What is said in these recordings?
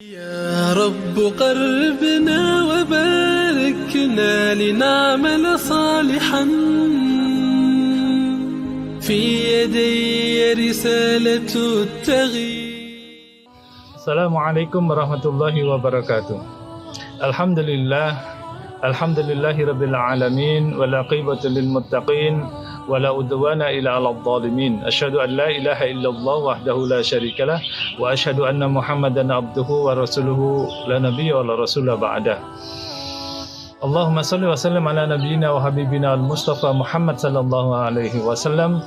يا رب قربنا وباركنا لنعمل صالحا في يدي رسالة التغيير. Assalamualaikum warahmatullahi wabarakatuh. Alhamdulillahi rabbil alamin wal aqibatu lil muttaqin wala udwana illa 'alal zalimin. Asyhadu an la ilaha illallah wahdahu la syarikalah wa asyhadu anna Muhammadan abduhu wa rasuluhu la nabiyya wa la rasula ba'dah. Allahumma shalli wa sallim ala nabiyyina wa habibina al-Mustafa Muhammad sallallahu alaihi wasallam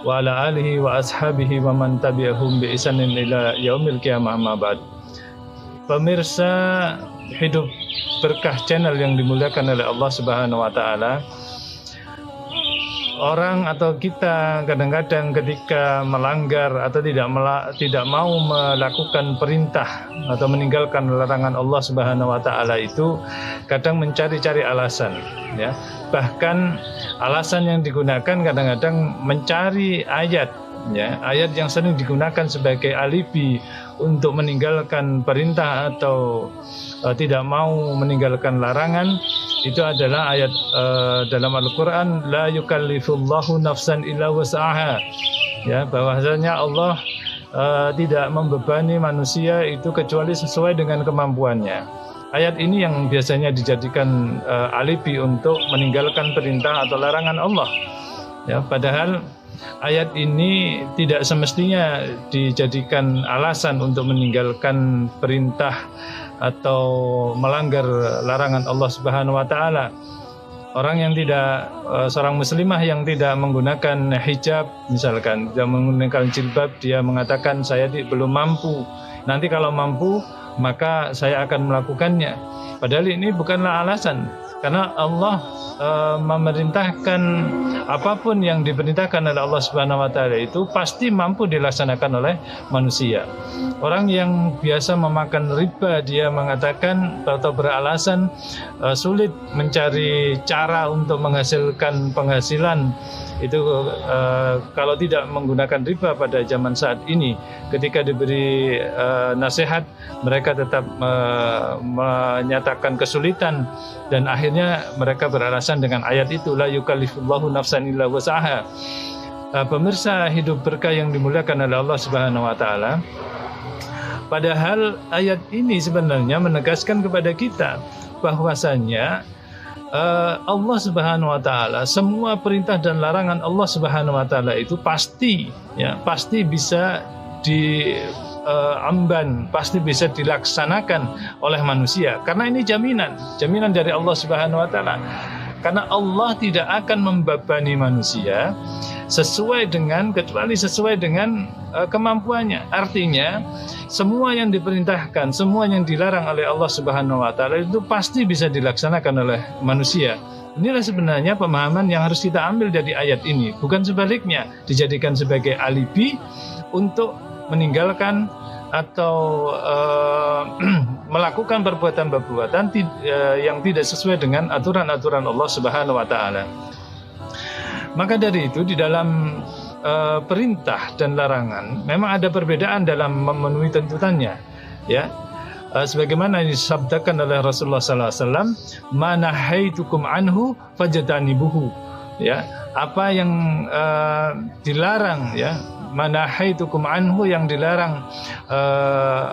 wa ala alihi wa ashabihi wa man tabi'ahum bi ihsanin ila yaumil qiyamah amma ba'd. Pemirsa Hidup Berkah channel yang dimuliakan oleh Allah Subhanahu wa taala. Orang atau kita kadang-kadang ketika melanggar atau tidak mau melakukan perintah atau meninggalkan larangan Allah Subhanahu wa taala itu kadang mencari-cari alasan, ya. Bahkan alasan yang digunakan kadang-kadang mencari ayat, ya, ayat yang sering digunakan sebagai alibi untuk meninggalkan perintah atau tidak mau meninggalkan larangan. Itu adalah ayat dalam Al-Quran, la yukallifullahu nafsan illa wus'aha, ya, bahwasanya Allah tidak membebani manusia itu kecuali sesuai dengan kemampuannya. Ayat ini yang biasanya dijadikan alibi untuk meninggalkan perintah atau larangan Allah, ya, padahal ayat ini tidak semestinya dijadikan alasan untuk meninggalkan perintah atau melanggar larangan Allah Subhanahu wa taala. Orang yang tidak seorang muslimah yang tidak menggunakan hijab misalkan, tidak menggunakan jilbab, dia mengatakan saya belum mampu. Nanti kalau mampu maka saya akan melakukannya. Padahal ini bukanlah alasan, karena Allah memerintahkan apapun yang diperintahkan oleh Allah Subhanahu wa taala itu pasti mampu dilaksanakan oleh manusia. Orang yang biasa memakan riba, dia mengatakan atau beralasan sulit mencari cara untuk menghasilkan penghasilan itu kalau tidak menggunakan riba pada zaman saat ini. Ketika diberi nasihat, mereka tetap menyatakan kesulitan dan akhirnya mereka beralasan dengan ayat itu, la yukallifullahu nafsan illa wus'aha. Pemirsa Hidup Berkah yang dimuliakan oleh Allah Subhanahu wa taala, padahal ayat ini sebenarnya menegaskan kepada kita bahwasanya Allah Subhanahu wa taala, semua perintah dan larangan Allah Subhanahu wa taala itu pasti bisa diamban, pasti bisa dilaksanakan oleh manusia, karena ini jaminan dari Allah Subhanahu wa taala. Karena Allah tidak akan membebani manusia kecuali sesuai dengan kemampuannya. Artinya semua yang diperintahkan, semua yang dilarang oleh Allah Subhanahu wa taala itu pasti bisa dilaksanakan oleh manusia. Inilah sebenarnya pemahaman yang harus kita ambil dari ayat ini, bukan sebaliknya dijadikan sebagai alibi untuk meninggalkan atau melakukan perbuatan-perbuatan yang tidak sesuai dengan aturan-aturan Allah Subhanahu wa taala. Maka dari itu di dalam perintah dan larangan memang ada perbedaan dalam memenuhi tuntutannya, ya. Sebagaimana disabdakan oleh Rasulullah sallallahu alaihi wasallam, "Manahaitukum anhu fajtanibuhu." Ya, apa yang dilarang, ya, manahaitukum anhu, yang dilarang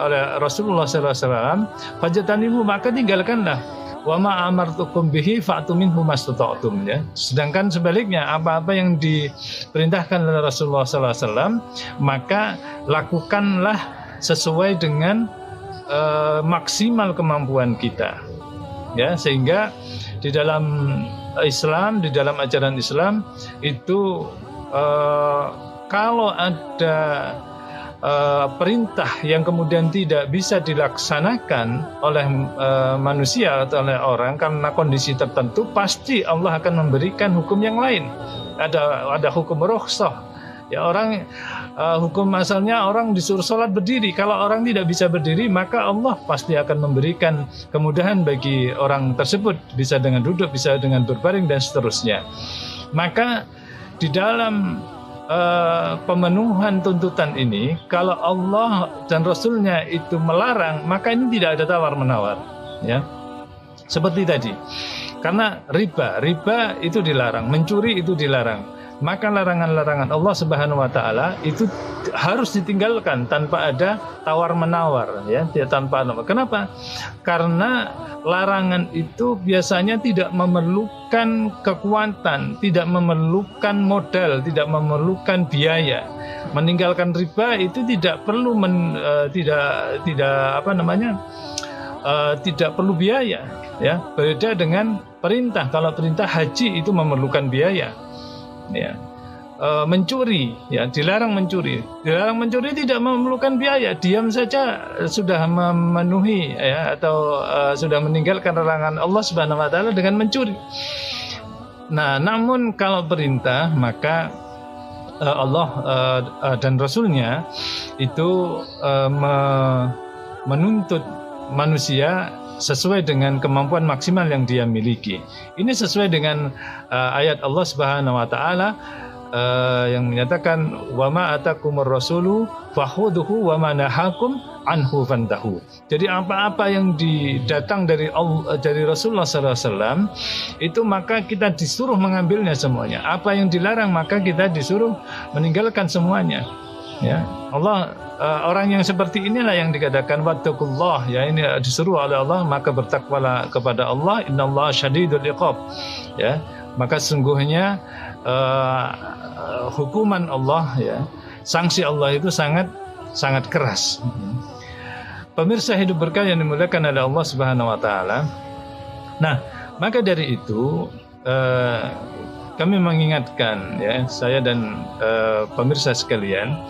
oleh Rasulullah sallallahu alaihi wasallam, fajtanibuhu, maka tinggalkanlah. Wa ma amartukum bihi fa'tu minhu mastata'tum, ya. Sedangkan sebaliknya, apa-apa yang diperintahkan oleh Rasulullah sallallahu alaihi wasallam, maka lakukanlah sesuai dengan maksimal kemampuan kita, ya. Sehingga di dalam Islam, di dalam ajaran Islam itu kalau ada perintah yang kemudian tidak bisa dilaksanakan oleh manusia atau oleh orang karena kondisi tertentu, pasti Allah akan memberikan hukum yang lain. Ada hukum rukhsah, ya, orang hukum asalnya orang disuruh sholat berdiri. Kalau orang tidak bisa berdiri, maka Allah pasti akan memberikan kemudahan bagi orang tersebut, bisa dengan duduk, bisa dengan berbaring dan seterusnya. Maka di dalam pemenuhan tuntutan ini, kalau Allah dan Rasulnya itu melarang, maka ini tidak ada tawar-menawar, ya. Seperti tadi, karena riba itu dilarang, mencuri itu dilarang, maka larangan-larangan Allah Subhanahu wa taala itu harus ditinggalkan tanpa ada tawar-menawar, ya, tanpa ada. Kenapa? Karena larangan itu biasanya tidak memerlukan kekuatan, tidak memerlukan modal, tidak memerlukan biaya. Meninggalkan riba itu tidak perlu tidak perlu biaya, ya. Beda dengan perintah. Kalau perintah haji itu memerlukan biaya, ya. Mencuri, ya, dilarang mencuri tidak memerlukan biaya, diam saja sudah memenuhi, ya, atau sudah meninggalkan larangan Allah Subhanahu wa taala dengan mencuri. Nah, namun kalau perintah, maka Allah dan Rasulnya itu menuntut manusia sesuai dengan kemampuan maksimal yang dia miliki. Ini sesuai dengan ayat Allah Subhanahu wa taala yang menyatakan wa ma atakumur rasulu fakhudhuhu wa ma nahakum anhu fantahu. Jadi apa-apa yang datang dari Rasulullah SAW itu maka kita disuruh mengambilnya semuanya. Apa yang dilarang maka kita disuruh meninggalkan semuanya. Ya, Allah, orang yang seperti inilah yang dikatakan wattaqullah, ya, ini disuruh oleh Allah maka bertakwalah kepada Allah, innallaha syadidul iqab, ya, maka sungguhnya hukuman Allah, ya, sanksi Allah itu sangat keras. Pemirsa Hidup Berkah yang dimuliakan oleh Allah Subhanahu wa taala. Nah, maka dari itu kami mengingatkan, ya, saya dan pemirsa sekalian,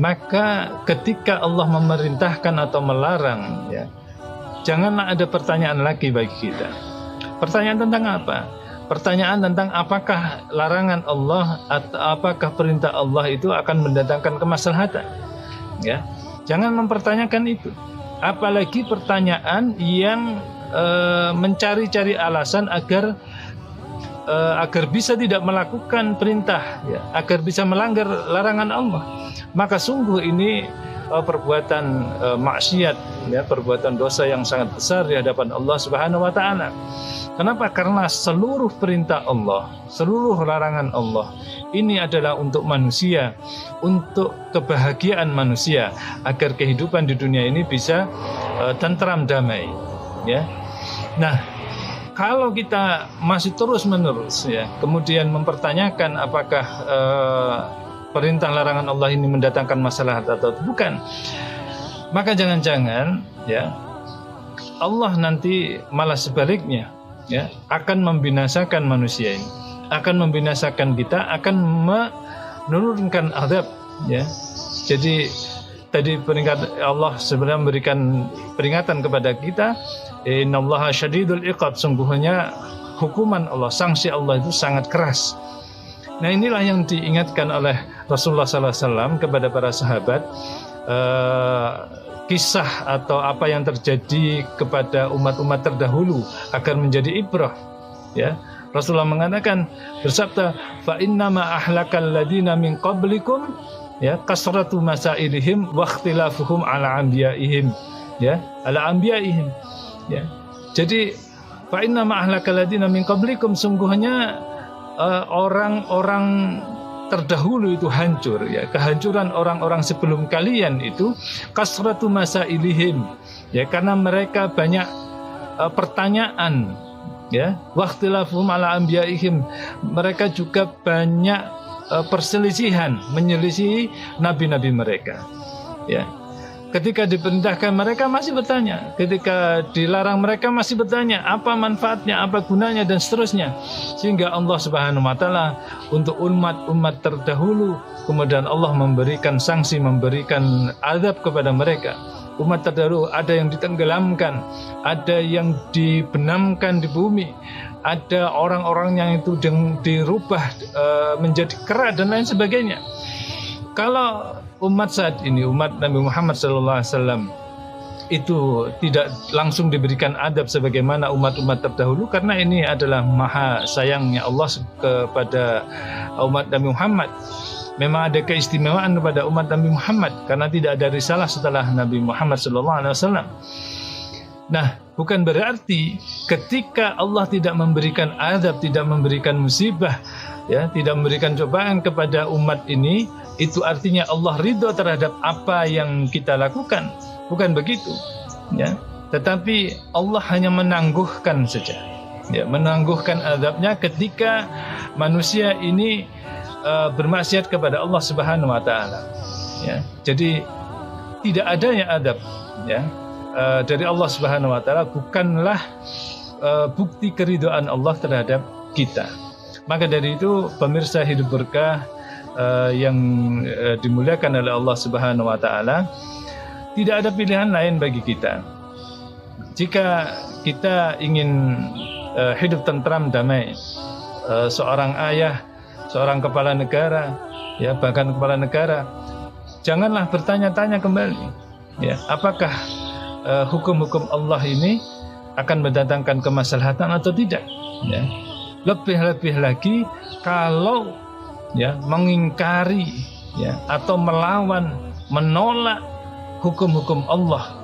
maka ketika Allah memerintahkan atau melarang, ya, janganlah ada pertanyaan lagi bagi kita. Pertanyaan tentang apa? Pertanyaan tentang apakah larangan Allah atau apakah perintah Allah itu akan mendatangkan kemaslahatan, ya. Jangan mempertanyakan itu. Apalagi pertanyaan yang mencari-cari alasan agar bisa tidak melakukan perintah, ya, agar bisa melanggar larangan Allah. Maka sungguh ini perbuatan maksiat, ya, perbuatan dosa yang sangat besar di hadapan Allah Subhanahu wa taala. Kenapa? Karena seluruh perintah Allah, seluruh larangan Allah ini adalah untuk manusia, untuk kebahagiaan manusia, agar kehidupan di dunia ini bisa tentram damai, ya. Nah, kalau kita masih terus-menerus, ya, kemudian mempertanyakan apakah perintah larangan Allah ini mendatangkan masalah atau bukan, maka jangan-jangan, ya, Allah nanti malah sebaliknya, ya, akan membinasakan manusia ini, akan membinasakan kita, akan menurunkan azab, ya. Jadi tadi Allah sebenarnya memberikan peringatan kepada kita, innallaha syadidul iqab, sungguhnya hukuman Allah, sanksi Allah itu sangat keras. Nah, inilah yang diingatkan oleh Rasulullah SAW kepada para sahabat, kisah atau apa yang terjadi kepada umat-umat terdahulu agar menjadi ibrah, ya. Rasulullah mengatakan, bersabda, fa innama ahlakal ladina min qablikum, ya, kasratu masailihim wa ikhtilafuhum ala anbiyaihim, ya, ala anbiyaihim, ya. Jadi fa innama ahlakal ladina min qablikum, sungguhnya orang-orang terdahulu itu hancur, ya, kehancuran orang-orang sebelum kalian itu kasratu masailihim, ya, karena mereka banyak pertanyaan, ya, waqtilafum ala anbiyaihim, mereka juga banyak perselisihan, menyelisihi nabi-nabi mereka, ya. Ketika diperintahkan mereka masih bertanya, ketika dilarang mereka masih bertanya, apa manfaatnya, apa gunanya, dan seterusnya. Sehingga Allah Subhanahu wa taala untuk umat-umat terdahulu, kemudian Allah memberikan sanksi, memberikan azab kepada mereka. Umat terdahulu ada yang ditenggelamkan, ada yang dibenamkan di bumi, ada orang-orang yang itu dirubah menjadi kera dan lain sebagainya. Kalau umat saat ini, umat Nabi Muhammad SAW itu tidak langsung diberikan adab sebagaimana umat-umat terdahulu, karena ini adalah maha sayangnya Allah kepada umat Nabi Muhammad. memang ada keistimewaan kepada umat Nabi Muhammad karena tidak ada risalah setelah Nabi Muhammad SAW. Nah, bukan berarti ketika Allah tidak memberikan azab, tidak memberikan musibah, ya, tidak memberikan cobaan kepada umat ini, itu artinya Allah ridho terhadap apa yang kita lakukan. Bukan begitu, ya. Tetapi Allah hanya menangguhkan saja, ya, menangguhkan azabnya ketika manusia ini bermaksiat kepada Allah Subhanahu wa taala, ya. Jadi tidak adanya adab, ya, dari Allah Subhanahu wa taala bukanlah bukti keridhaan Allah terhadap kita. Maka dari itu pemirsa Hidup Berkah yang dimuliakan oleh Allah Subhanahu wa taala, tidak ada pilihan lain bagi kita. Jika kita ingin hidup tentram damai, seorang ayah, seorang kepala negara, ya, bahkan kepala negara, janganlah bertanya-tanya kembali, ya, apakah hukum-hukum Allah ini akan mendatangkan kemaslahatan atau tidak, ya. Lebih-lebih lagi kalau, ya, mengingkari, ya, atau melawan, menolak hukum-hukum Allah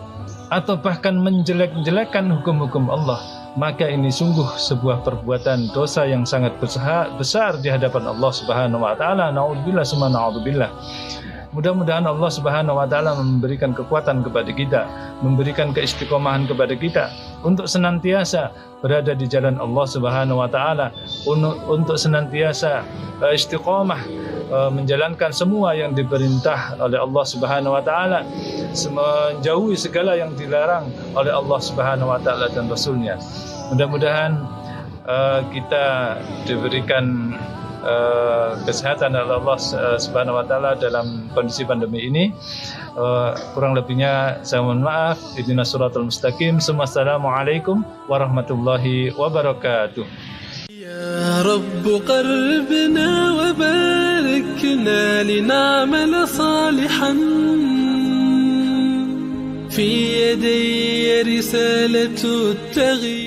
atau bahkan menjelek-jelekan hukum-hukum Allah, maka ini sungguh sebuah perbuatan dosa yang sangat besar di hadapan Allah Subhanahu wa taala. Naudzubillah summa naudzubillah. Mudah-mudahan Allah Subhanahu wa taala memberikan kekuatan kepada kita, memberikan keistiqomahan kepada kita untuk senantiasa berada di jalan Allah Subhanahu wa taala, untuk senantiasa istiqomah menjalankan semua yang diperintah oleh Allah Subhanahu wa taala, menjauhi segala yang dilarang oleh Allah Subhanahu wa taala dan Rasulnya. Mudah-mudahan kita diberikan kesehatan oleh Allah Subhanahu wa taala dalam kondisi pandemi ini. Kurang lebihnya saya mohon maaf. Ihdinas siratal mustaqim. Assalamualaikum warahmatullahi wabarakatuh. يا رب قربنا وباركنا لنعمل صالحا في يدي رسالة التغيير.